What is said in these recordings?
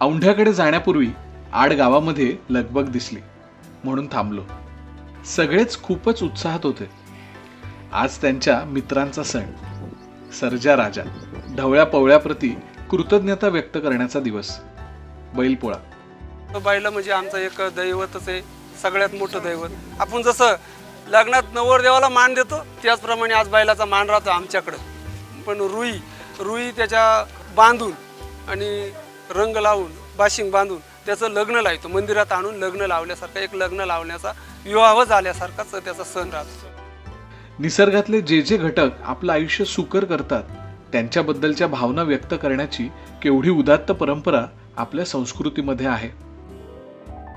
औंढ्याकडे जाण्यापूर्वी आड गावामध्ये लगबग दिसली म्हणून थांबलो. सगळेच खूपच उत्साहात होते. आज त्यांच्या मित्रांचा सण, सर्जा राजा, ढवळ्या पवळ्याप्रती कृतज्ञता व्यक्त करण्याचा दिवस, बैलपोळा. बैल म्हणजे आमचं एक दैवतच आहे, सगळ्यात मोठं दैवत. आपण जसं लग्नात नवरदेवाला मान देतो त्याचप्रमाणे आज बैलाचा मान राहतो आमच्याकडं. पण रुई त्याच्या बांधून आणि रंग लावून बाशिंग बांधून त्याचं लग्न लावतो, मंदिरात आणून लग्न लावल्यासारखं, एक लग्न लावण्याचा विवाह झाल्यासारखाच त्याचा सण राहतो. निसर्गातले जे जे घटक आपलं आयुष्य सुकर करतात त्यांच्याबद्दलच्या भावना व्यक्त करण्याची केवढी उदात्त परंपरा आपल्या संस्कृतीमध्ये आहे.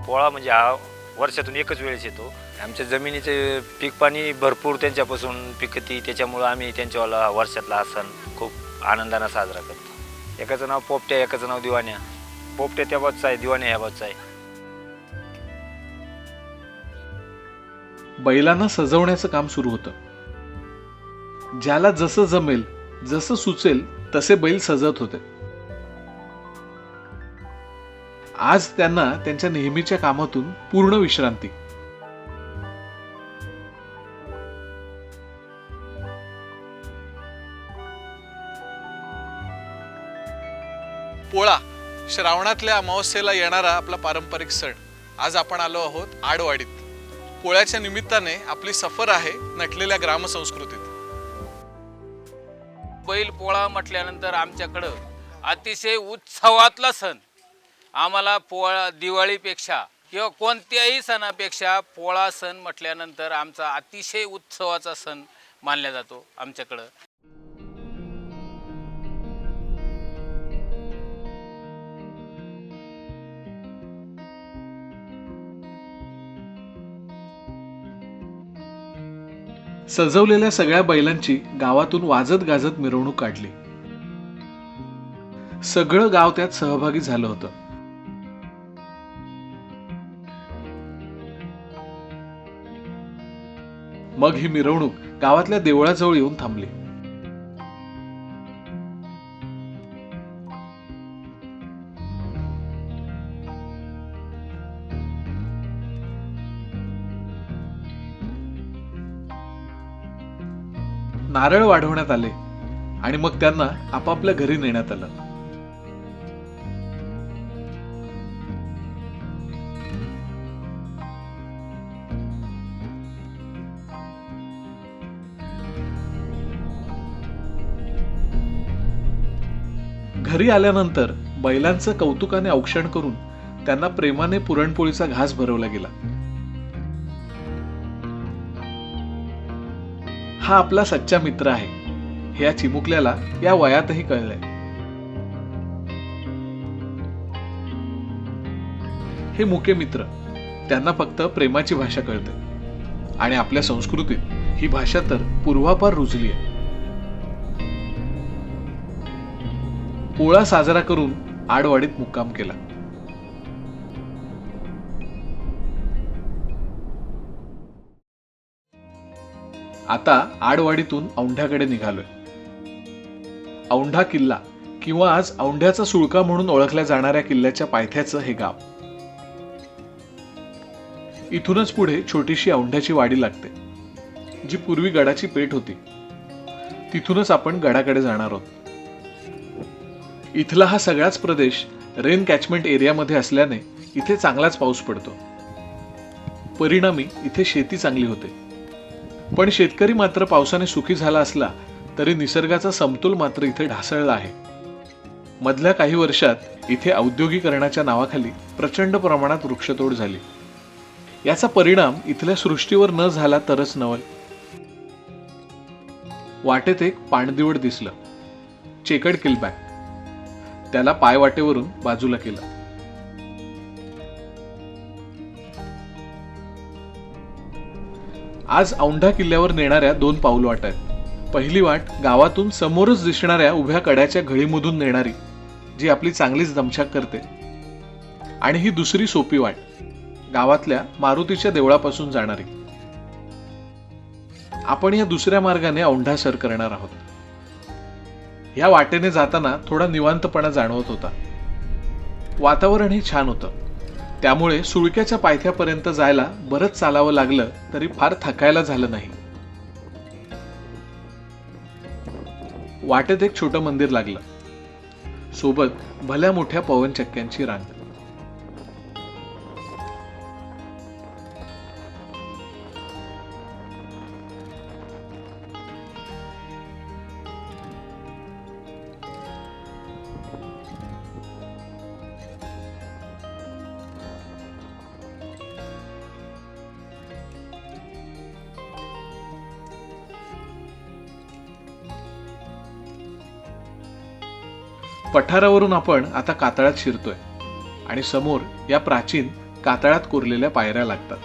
पोळा म्हणजे हा वर्षातून एकच वेळेस येतो. आमच्या जमिनीचे पीक पाणी भरपूर त्यांच्यापासून पिकती, त्याच्यामुळं आम्ही त्यांच्यावाला वर्षातला हा सण खूप आनंदाने साजरा करतो. एकाचं नाव पोपट्या, एकाचं नाव दिवाण्या. पोपट्या त्या बाजूचा आहे, दिवाण्या या बाजूचा आहे. बैलांना सजवण्याचं काम सुरू होतं. ज्याला जसं जमेल, जसं सुचेल तसे बैल सजत होते. आज त्यांना त्यांच्या नेहमीच्या कामातून पूर्ण विश्रांती. पोळा, श्रावणातल्या अमावस्येला येणारा आपला पारंपरिक सण. आज आपण आलो आहोत आडवाडीत. पोळ्याच्या निमित्ताने आपली सफर आहे नटलेल्या ग्रामसंस्कृतीत. बैल पोळा म्हटल्यानंतर आमच्याकडं अतिशय उत्सवातला सण. आम्हाला पोळा दिवाळीपेक्षा किंवा कोणत्याही सणापेक्षा पोळा सण म्हटल्यानंतर आमचा अतिशय उत्सवाचा सण मानला जातो आमच्याकडं. सजवलेल्या सगळ्या बैलांची गावातून वाजत गाजत मिरवणूक काढली. सगळं गाव त्यात सहभागी झालं होतं. मग ही मिरवणूक गावातल्या देवळाजवळ येऊन थांबली. नारळ वाढवण्यात आले आणि मग त्यांना आपापल्या घरी नेण्यात आलं. घरी आल्यानंतर बैलांचं कौतुकाने औक्षण करून त्यांना प्रेमाने पुरणपोळीचा घास भरवला गेला. हा आपला सच्चा मित्र आहे हे या चिमुकल्याला या वयातही कळलंय. हे मुके मित्र, त्यांना फक्त प्रेमाची भाषा कळते आणि आपल्या संस्कृतीत ही भाषा तर पूर्वापार रुजली आहे. पोळा साजरा करून आडवाडीत मुक्काम केला. आता आडवाडीतून औंढ्याकडे निघालोय. औंढा किल्ला किंवा आज औंढ्याचा सुळका म्हणून ओळखल्या जाणाऱ्या किल्ल्याच्या पायथ्याचं हे गाव. इथूनच पुढे छोटीशी औंढ्याची वाडी लागते, जी पूर्वी गडाची पेठ होती. तिथूनच आपण गडाकडे जाणार आहोत. इथला हा सगळाच प्रदेश रेन कॅचमेंट एरियामध्ये असल्याने इथे चांगलाच पाऊस पडतो. परिणामी इथे शेती चांगली होते. पण शेतकरी मात्र पावसाने सुखी झाला असला तरी निसर्गाचा समतोल मात्र इथे ढासळला आहे. मधल्या काही वर्षात इथे औद्योगिकरणाच्या नावाखाली प्रचंड प्रमाणात वृक्षतोड झाली. याचा परिणाम इथल्या सृष्टीवर न झाला तरच नवल. वाटेत एक पाणदिवड दिसलं, चेकड किलबॅक. त्याला पायवाटेवरून बाजूला केलं. आज औंढा किल्ल्यावर नेणाऱ्या दोन पाऊलवाट आहेत. पहिली वाट गावातून समोरच दिसणाऱ्या उभ्या कड्याच्या घळीमधून नेणारी, जी आपली चांगलीच दमछाक करते. आणि ही दुसरी सोपी वाट, गावातल्या मारुतीच्या देवळापासून जाणारी. आपण या दुसऱ्या मार्गाने औंढा सर करणार आहोत. या वाटेने जाताना थोडा निवांतपणा जाणवत होता. वातावरणही छान होतं, त्यामुळे सुळक्याच्या पायथ्यापर्यंत जायला बरंच चालावं लागलं तरी फार थकायला झालं नाही. वाटेत एक छोटं मंदिर लागलं, सोबत भल्या मोठ्या पवनचक्क्यांची रांग. पठारावरून आपण आता कातळात शिरतोय आणि समोर या प्राचीन कातळात कोरलेल्या पायऱ्या लागतात.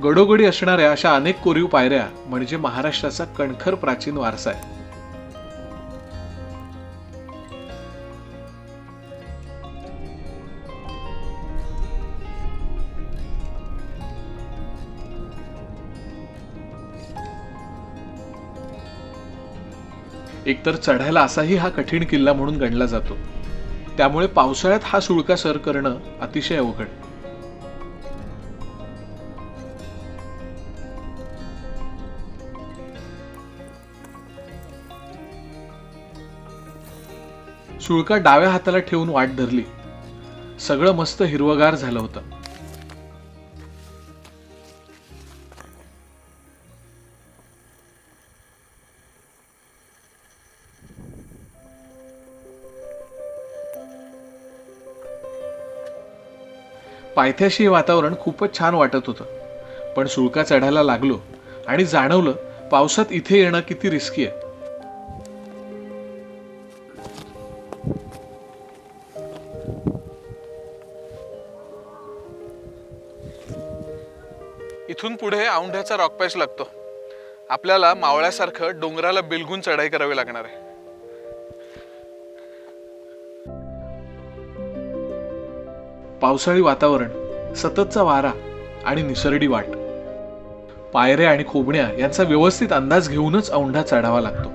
गडोगडी असणाऱ्या अशा अनेक कोरीव पायऱ्या म्हणजे महाराष्ट्राचा कणखर प्राचीन वारसा आहे. एकतर चढायला असाही हा कठीण किल्ला म्हणून गणला जातो, त्यामुळे पावसाळ्यात हा सुळका सर करणं अतिशय अवघड. सुळका डाव्या हाताला ठेवून वाट धरली. सगळं मस्त हिरवगार झालं होतं. पायथ्याशी हे वातावरण खूपच छान वाटत होतं, पण सुळका चढायला लागलो आणि जाणवलं पावसात इथे येणं किती रिस्की आहे. इथून पुढे औंढ्याचा रॉक पॅच लागतो. आपल्याला मावळ्यासारखं डोंगराला बिलगून चढाई करावी लागणार आहे. पावसाळी वातावरण, सततचा वारा आणि निसरडी वाट, पायऱ्या आणि खोबण्या यांचा व्यवस्थित अंदाज घेऊनच औंढा चढावा लागतो.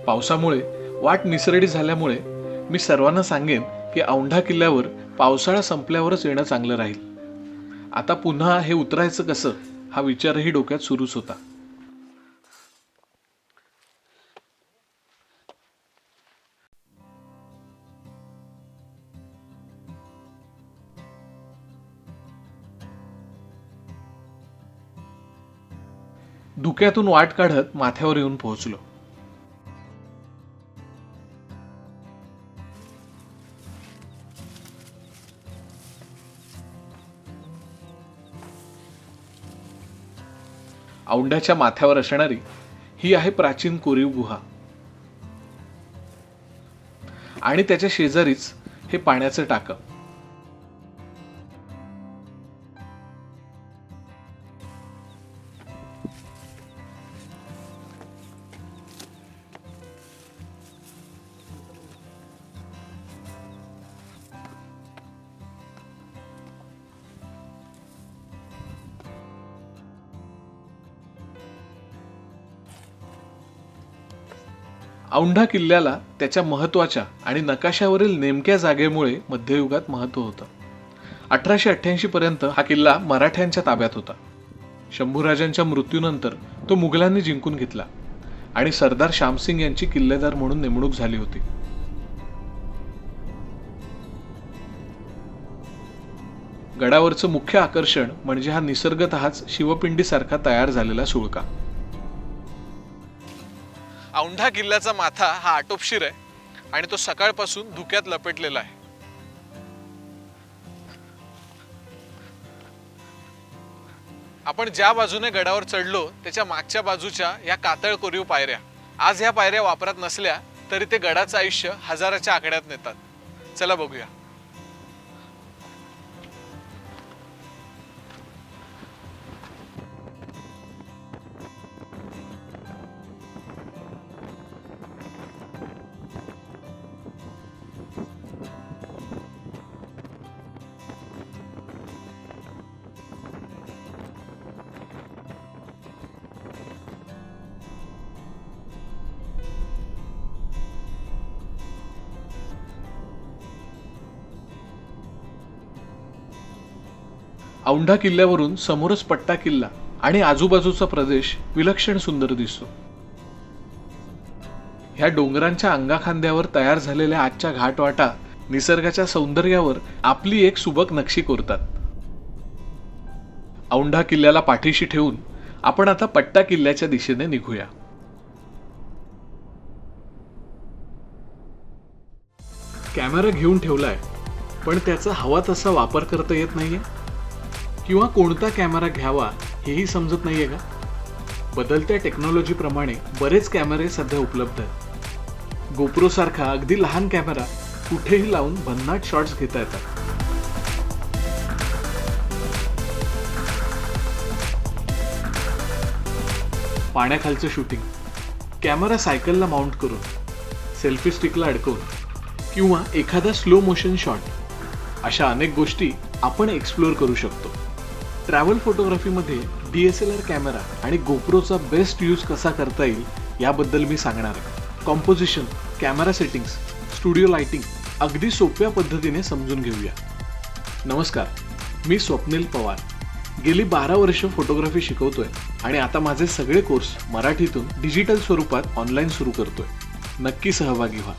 पावसामुळे वाट निसरडी झाल्यामुळे मी सर्वांना सांगेन की औंढा किल्ल्यावर पावसाळा संपल्यावरच येणं चांगलं राहील. आता पुन्हा हे उतरायचं कसं हा विचारही डोक्यात सुरूच होता. धुक्यातून वाट काढत माथ्यावर येऊन पोहोचलो. औंढ्याच्या माथ्यावर असणारी ही आहे प्राचीन कोरीव गुहा आणि त्याच्या शेजारीच हे पाण्याचं टाकं. औंढा किल्ल्याला त्याच्या महत्वाच्या आणि नकाशावरील नेमक्या जागेमुळे मध्ययुगात महत्व होतं. 1888 पर्यंत हा किल्ला मराठ्यांच्या ताब्यात होता. शंभूराजांच्या मृत्यूनंतर तो मुघलांनी जिंकून घेतला आणि सरदार श्यामसिंग यांची किल्लेदार म्हणून नेमणूक झाली होती. गडावरचं मुख्य आकर्षण म्हणजे हा निसर्गतःच शिवपिंडीसारखा तयार झालेला सुळका. औंढा किल्ल्याचा माथा हा आटोपशीर आहे आणि तो सकाळपासून धुक्यात लपेटलेला आहे. आपण ज्या बाजूने गडावर चढलो त्याच्या मागच्या बाजूच्या या कातळ कोरीव पायऱ्या, आज ह्या पायऱ्या वापरात नसल्या तरी ते गडाचं आयुष्य हजाराच्या आकड्यात नेतात. चला बघूया. औंढा किल्ल्यावरून समोरच पट्टा किल्ला आणि आजूबाजूचा प्रदेश विलक्षण सुंदर दिसतो. ह्या डोंगरांच्या अंगाखांद्यावर तयार झालेल्या आजच्या घाटवाटा निसर्गाच्या सौंदर्यावर आपली एक सुबक नक्षी कोरतात. औंढा किल्ल्याला पाठीशी ठेवून आपण आता पट्टा किल्ल्याच्या दिशेने निघूया. कॅमेरा घेऊन ठेवलाय, पण त्याचा हवा तसा वापर करता येत नाहीये, किंवा कोणता कॅमेरा घ्यावा हेही समजत नाहीये का? बदलत्या टेक्नॉलॉजीप्रमाणे बरेच कॅमेरे सध्या उपलब्ध आहेत. गोप्रो सारखा अगदी लहान कॅमेरा कुठेही लावून भन्नाट शॉट्स घेता येतात. पाण्याखालचं शूटिंग, कॅमेरा सायकलला माउंट करून, सेल्फी स्टिकला अडकवून, किंवा एखादा स्लो मोशन शॉट, अशा अनेक गोष्टी आपण एक्सप्लोअर करू शकतो. ट्रॅव्हल फोटोग्राफीमध्ये DSLR कॅमेरा आणि गोप्रोचा बेस्ट यूज कसा करता येईल याबद्दल मी सांगणार आहे. Composition, camera settings, studio lighting अगदी सोप्या पद्धतीने समजून घेऊया. नमस्कार, मी स्वप्नील पवार. गेली 12 वर्ष फोटोग्राफी शिकवतोय आणि आता माझे सगळे कोर्स मराठीतून डिजिटल स्वरूपात ऑनलाईन सुरू करतोय. नक्की सहभागी व्हा.